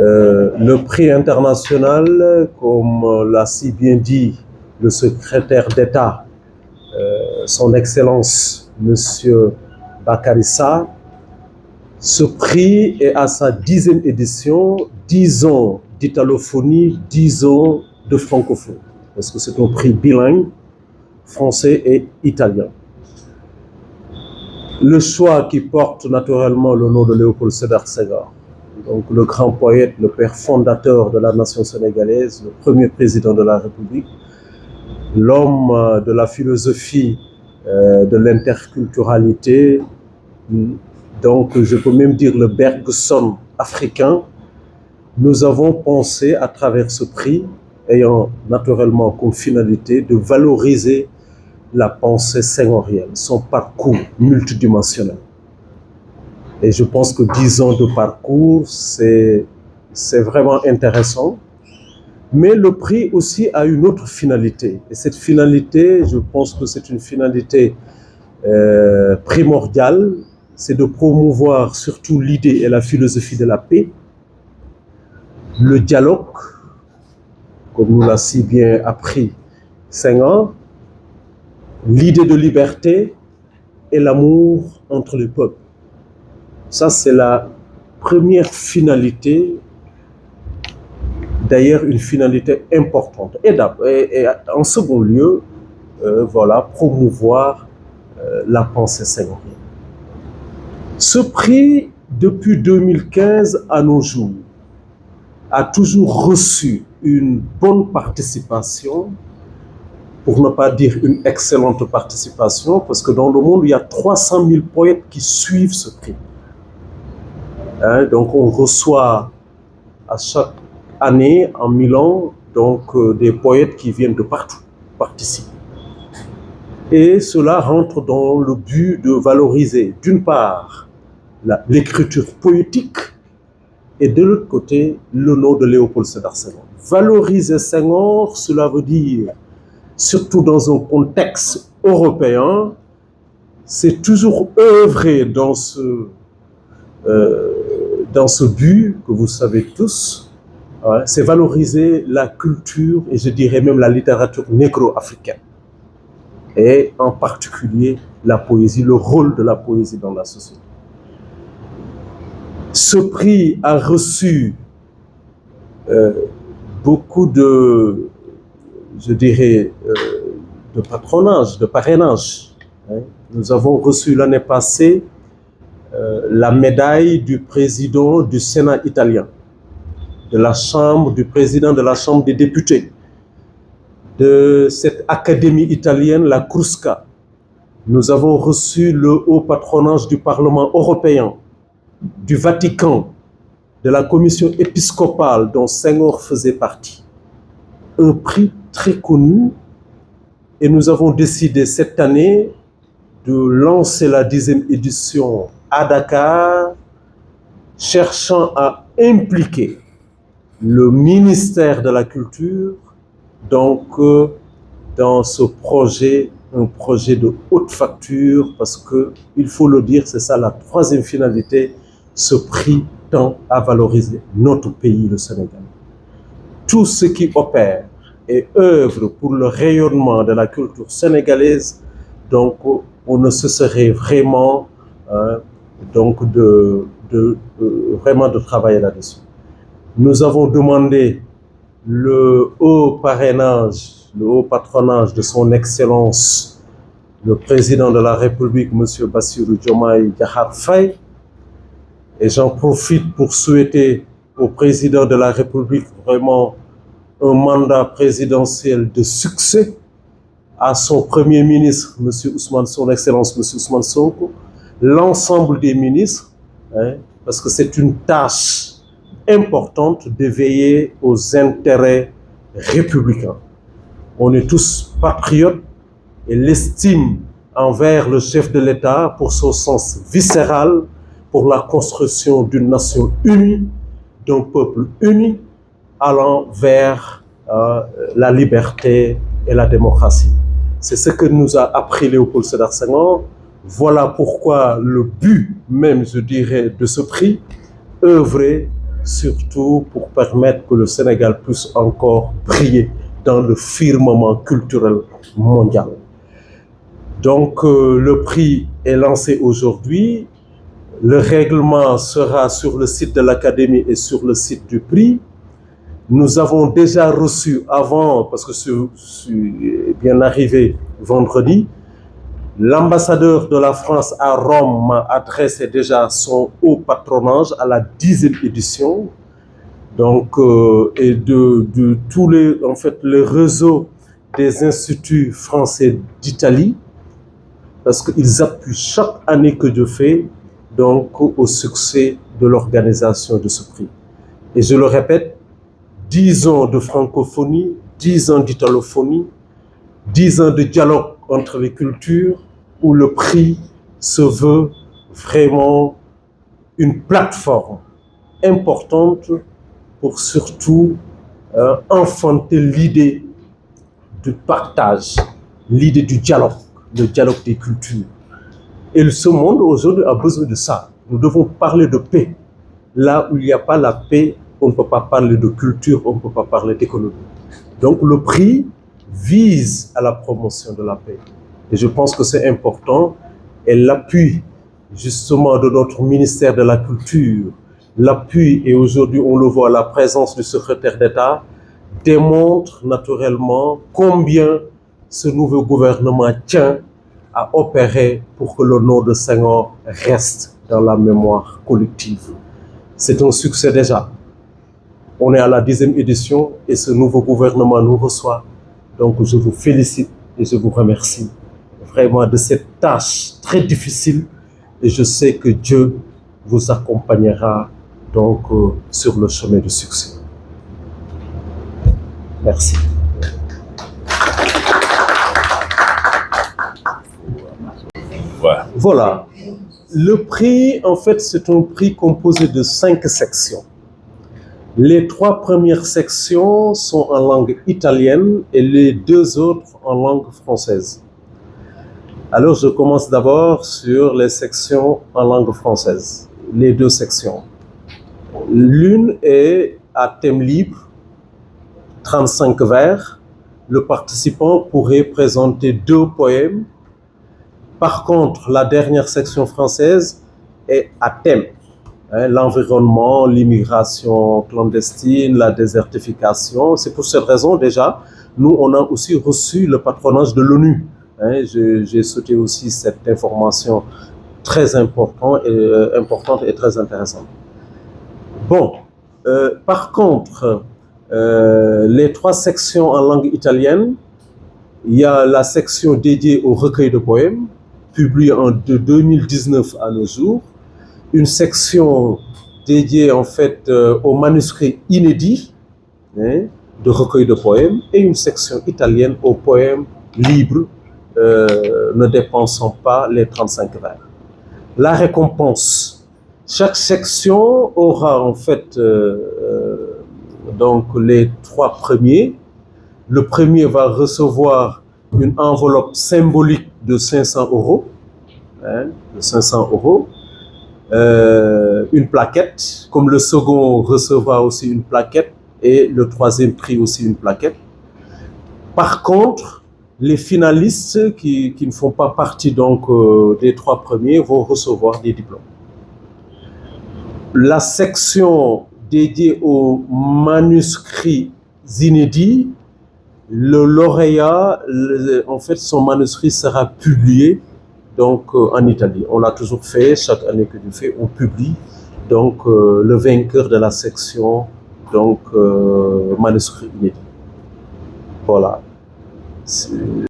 Le prix international, comme l'a si bien dit le secrétaire d'État, son Excellence, Monsieur Bakary Sarr, ce prix est à sa 10e édition, 10 ans d'italophonie, 10 ans de francophonie, parce que c'est un prix bilingue, français et italien. Le choix qui porte naturellement le nom de Léopold Sédar Senghor, donc le grand poète, le père fondateur de la nation sénégalaise, le premier président de la République, l'homme de la philosophie de l'interculturalité, donc je peux même dire le Bergson africain. Nous avons pensé à travers ce prix, ayant naturellement comme finalité de valoriser la pensée senghorienne, son parcours multidimensionnel. Et je pense que 10 ans de parcours, c'est vraiment intéressant. Mais le prix aussi a une autre finalité. Et cette finalité, je pense que c'est une finalité primordiale, c'est de promouvoir surtout l'idée et la philosophie de la paix, le dialogue, comme nous l'a si bien appris Senghor, l'idée de liberté et l'amour entre les peuples. Ça, c'est la première finalité, d'ailleurs une finalité importante. Et en second lieu, voilà, promouvoir la pensée senghorienne. Ce prix, depuis 2015 à nos jours, a toujours reçu une bonne participation, pour ne pas dire une excellente participation, parce que dans le monde, il y a 300 000 poètes qui suivent ce prix. Donc on reçoit à chaque année en Milan des poètes qui viennent de partout participer. Et cela rentre dans le but de valoriser d'une part l'écriture poétique et de l'autre côté le nom de Léopold Sédar Senghor. Valoriser Senghor, cela veut dire, surtout dans un contexte européen, c'est toujours œuvrer dans ce but que vous savez tous, c'est valoriser la culture et je dirais même la littérature négro-africaine. Et en particulier la poésie, le rôle de la poésie dans la société. Ce prix a reçu beaucoup de, je dirais, de patronage, de parrainage. Nous avons reçu l'année passée la médaille du président du Sénat italien, du président de la Chambre des députés, de cette académie italienne, la Crusca. Nous avons reçu le haut patronage du Parlement européen, du Vatican, de la commission épiscopale dont Senghor faisait partie. Un prix très connu, et nous avons décidé cette année de lancer la 10e édition à Dakar, cherchant à impliquer le ministère de la Culture dans ce projet, un projet de haute facture, parce que, il faut le dire, c'est ça la 3e finalité, ce prix tend à valoriser notre pays, le Sénégal. Tous ceux qui opèrent et œuvrent pour le rayonnement de la culture sénégalaise, donc on ne cesserait vraiment vraiment de travailler là-dessus. Nous avons demandé le haut parrainage, le haut patronage de son Excellence, le président de la République, M. Bassirou Diomaye Diakhar Faye. Et j'en profite pour souhaiter au président de la République vraiment un mandat présidentiel de succès, à son Premier ministre, son Excellence, M. Ousmane Sonko, l'ensemble des ministres, parce que c'est une tâche importante de veiller aux intérêts républicains. On est tous patriotes et l'estime envers le chef de l'État pour son sens viscéral, pour la construction d'une nation unie, d'un peuple uni, allant vers la liberté et la démocratie. C'est ce que nous a appris Léopold Sédar Senghor. Voilà pourquoi le but même, je dirais, de ce prix, œuvrer surtout pour permettre que le Sénégal puisse encore briller dans le firmament culturel mondial. Donc, le prix est lancé aujourd'hui. Le règlement sera sur le site de l'Académie et sur le site du prix. Nous avons déjà reçu avant, parce que je suis bien arrivé vendredi, l'ambassadeur de la France à Rome m'a adressé déjà son haut patronage à la 10e édition. Donc, et de tous les, en fait, le réseau des instituts français d'Italie, parce qu'ils appuient chaque année que je fais, donc, au succès de l'organisation de ce prix. Et je le répète, 10 ans de francophonie, 10 ans d'italophonie, 10 ans de dialogue entre les cultures, où le prix se veut vraiment une plateforme importante pour surtout enfanter l'idée du partage, l'idée du dialogue, le dialogue des cultures. Et ce monde aujourd'hui a besoin de ça. Nous devons parler de paix. Là où il n'y a pas la paix, on ne peut pas parler de culture, on ne peut pas parler d'économie. Donc le prix vise à la promotion de la paix. Et je pense que c'est important. Et l'appui justement de notre ministère de la Culture, l'appui, et aujourd'hui on le voit, la présence du secrétaire d'État, démontre naturellement combien ce nouveau gouvernement tient à opérer pour que le nom de Senghor reste dans la mémoire collective. C'est un succès déjà. On est à la 10e édition et ce nouveau gouvernement nous reçoit. Donc je vous félicite et je vous remercie vraiment de cette tâche très difficile et je sais que Dieu vous accompagnera donc sur le chemin du succès. Merci. Voilà. Le prix, en fait, c'est un prix composé de 5 sections. Les 3 premières sections sont en langue italienne et les 2 autres en langue française. Alors, je commence d'abord sur les sections en langue française, les 2 sections. L'une est à thème libre, 35 vers. Le participant pourrait présenter 2 poèmes. Par contre, la dernière section française est à thème. L'environnement, l'immigration clandestine, la désertification. C'est pour cette raison déjà, nous, on a aussi reçu le patronage de l'ONU. J'ai souhaité aussi cette information très importante et très intéressante. Bon, par contre, les 3 sections en langue italienne, il y a la section dédiée au recueil de poèmes, publié de 2019 à nos jours, une section dédiée en fait aux manuscrits inédits de recueil de poèmes et une section italienne aux poèmes libres, ne dépensant pas les 35 vers. La récompense, chaque section aura en fait donc les 3 premiers. Le premier va recevoir une enveloppe symbolique de 500 €, de 500 €, une plaquette, comme le second recevra aussi une plaquette et le 3e prix aussi une plaquette. Par contre, les finalistes qui ne font pas partie donc des 3 premiers vont recevoir des diplômes. La section dédiée aux manuscrits inédits, le lauréat, en fait, son manuscrit sera publié donc en Italie. On l'a toujours fait, chaque année que je fais, on publie donc le vainqueur de la section donc manuscrit inédit. Voilà.